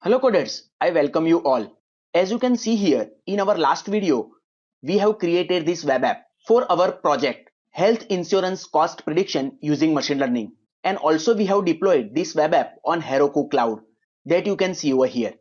Hello coders, I welcome you all. As you can see here, in our last video, we have created this web app for our project Health Insurance Cost Prediction using machine learning. And also we have deployed this web app on Heroku Cloud that you can see over here.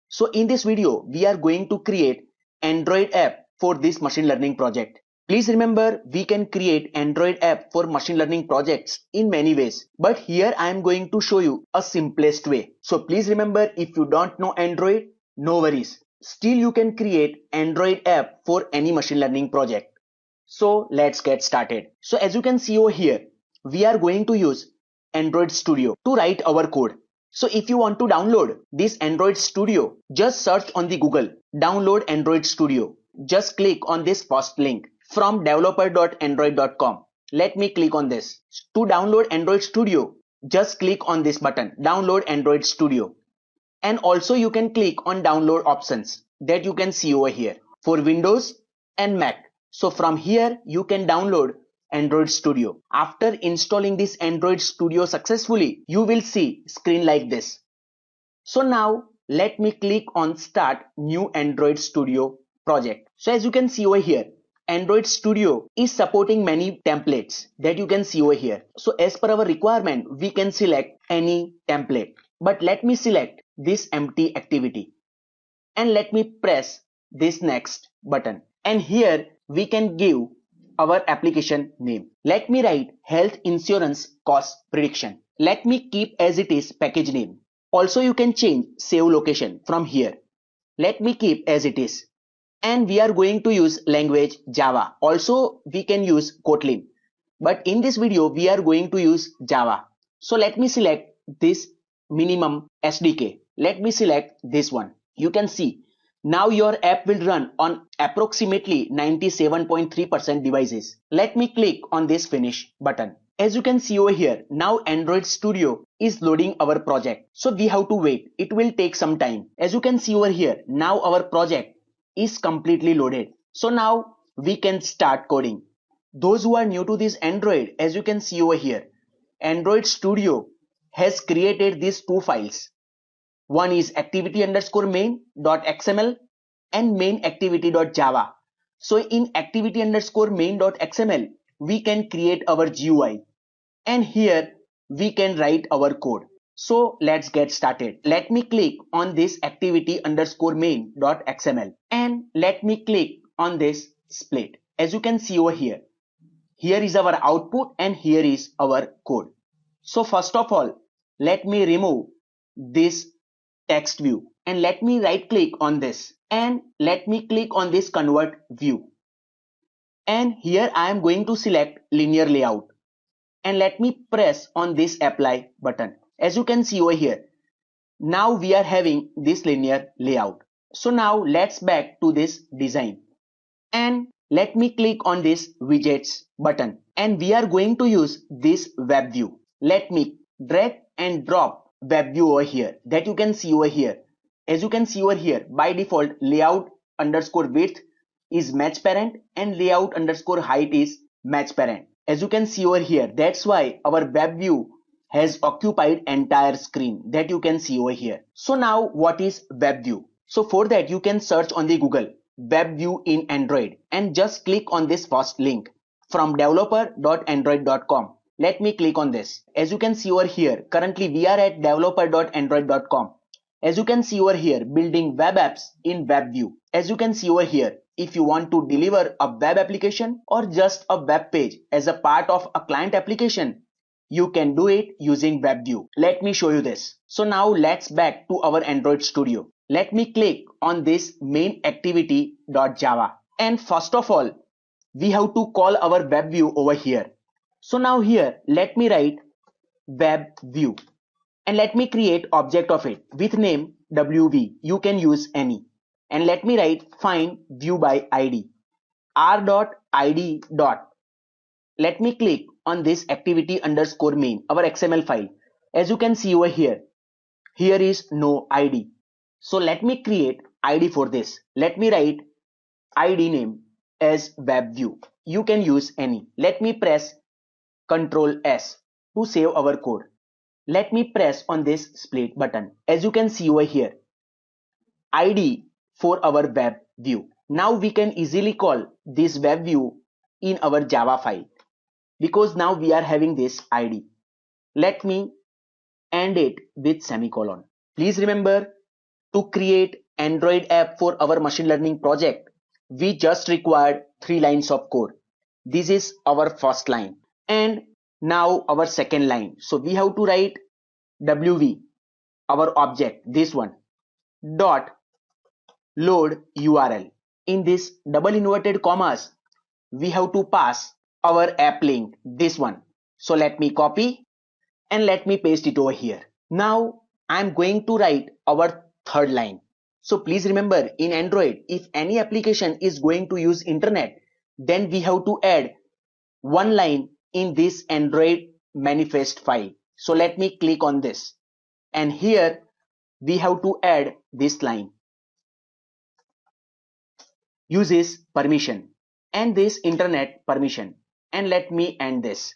So in this video, we are going to create Android app for this machine learning project. Please remember, we can create Android app for machine learning projects in many ways. But here I am going to show you a simplest way. So please remember, if you don't know Android, no worries. Still you can create Android app for any machine learning project. So let's get started. So as you can see over here, we are going to use Android Studio to write our code. So if you want to download this Android Studio, just search on the Google, download Android Studio. Just click on this first link from developer.android.com. Let me click on this. To download Android Studio, just click on this button, download Android Studio. And also you can click on download options that you can see over here for Windows and Mac. So from here you can download Android Studio. After installing this Android Studio successfully, you will see screen like this. So now let me click on start new Android Studio project. So as you can see over here, Android Studio is supporting many templates that you can see over here. So as per our requirement, we can select any template. But let me select this empty activity and let me press this next button. And here we can give our application name. Let me write health insurance cost prediction. Let me keep as it is package name. Also you can change save location from here. Let me keep as it is. And we are going to use language Java. Also we can use Kotlin. But in this video we are going to use Java. So let me select this minimum SDK. Let me select this one. You can see now your app will run on approximately 97.3% devices. Let me click on this finish button. As you can see over here, now Android Studio is loading our project. So we have to wait. It will take some time. As you can see over here, now our project is completely loaded. So now we can start coding. Those who are new to this Android, as you can see over here, Android Studio has created these two files. One is activity_main.xml and main_activity.java. So in activity_main.xml, we can create our GUI and here we can write our code. So let's get started. Let me click on this activity_main.xml and let me click on this split. As you can see over here, here is our output and here is our code. So first of all, let me remove this text view and let me right click on this and let me click on this convert view. And here I am going to select linear layout and let me press on this apply button. As you can see over here, now we are having this linear layout. So now let's back to this design and let me click on this widgets button and we are going to use this web view. Let me drag and drop web view over here that you can see over here. As you can see over here, by default layout_width is match parent and layout_height is match parent. As you can see over here, that's why our web view has occupied entire screen that you can see over here. So now what is web view? So for that you can search on the Google web view in Android and just click on this first link from developer.android.com. Let me click on this. As you can see over here, currently we are at developer.android.com. As you can see over here, building web apps in web view. As you can see over here, if you want to deliver a web application or just a web page as a part of a client application, you can do it using web view. Let me show you this. So now let's back to our Android Studio. Let me click on this main activity.java. And first of all, we have to call our web view over here. So now here, let me write web view and let me create object of it with name wv. You can use any. And let me write find view by id r.id. Let me click on this activity_main, our XML file. As you can see over here, here is no id. So let me create id for this. Let me write id name as web view. You can use any. Let me press Ctrl S to save our code. Let me press on this split button. As you can see over here, ID for our web view. Now we can easily call this web view in our Java file because now we are having this ID. Let me end it with semicolon. Please remember, to create Android app for our machine learning project, we just required 3 lines of code. This is our first line and now our second line. So we have to write wv, our object, this one, dot load URL. In this double inverted commas, we have to pass our app link, this one. So let me copy and let me paste it over here. Now I'm going to write our third line. So please remember, in Android, if any application is going to use internet, then we have to add one line in this Android manifest file. So let me click on this, and here we have to add this line. Uses permission and this internet permission, and let me end this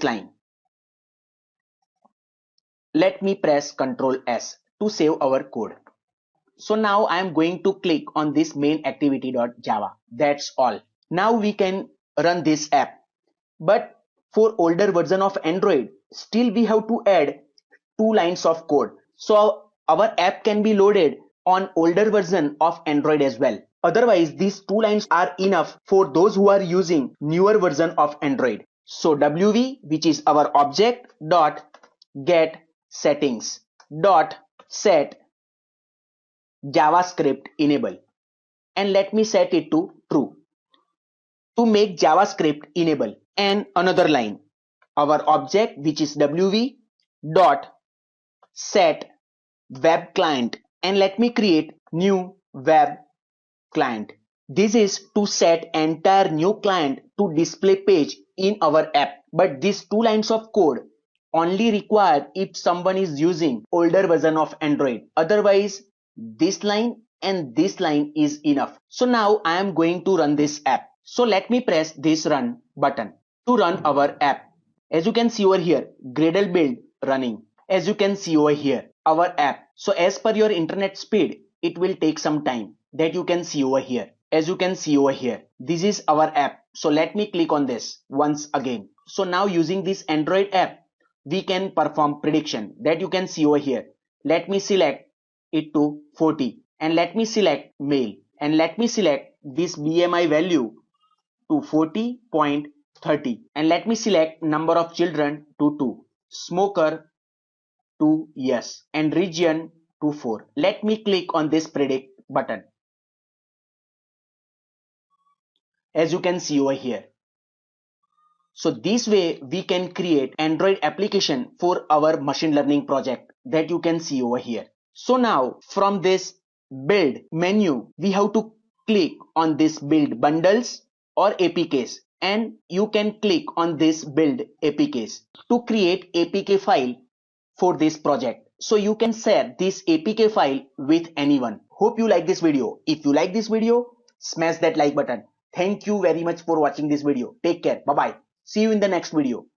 line. Let me press Ctrl S to save our code. So now I am going to click on this main activity.java. That's all. Now we can run this app. But for older version of Android, still we have to add 2 lines of code. So our app can be loaded on older version of Android as well. Otherwise, these 2 lines are enough for those who are using newer version of Android. So wv, which is our object, dot get settings, dot set JavaScript enable, and let me set it to true to make JavaScript enable. And another line, our object, which is wv, dot set web client, and let me create new web client. This is to set entire new client to display page in our app. But these 2 lines of code only required if someone is using older version of Android. Otherwise, this line and this line is enough. So now I am going to run this app. So let me press this run button to run our app. As you can see over here, Gradle build running. As you can see over here, our app. So as per your internet speed, it will take some time. That you can see over here. As you can see over here, this is our app. So let me click on this once again. So now using this Android app, we can perform prediction. That you can see over here. Let me select it to 40 and let me select male and let me select this BMI value to 40.30 and let me select number of children to 2, smoker to yes, and region to 4. Let me click on this predict button. As you can see over here. So this way we can create Android application for our machine learning project that you can see over here. So now from this build menu, we have to click on this build bundles or APKs, and you can click on this build APKs to create APK file for this project. So you can share this APK file with anyone. Hope you like this video. If you like this video, smash that like button. Thank you very much for watching this video. Take care. Bye bye. See you in the next video.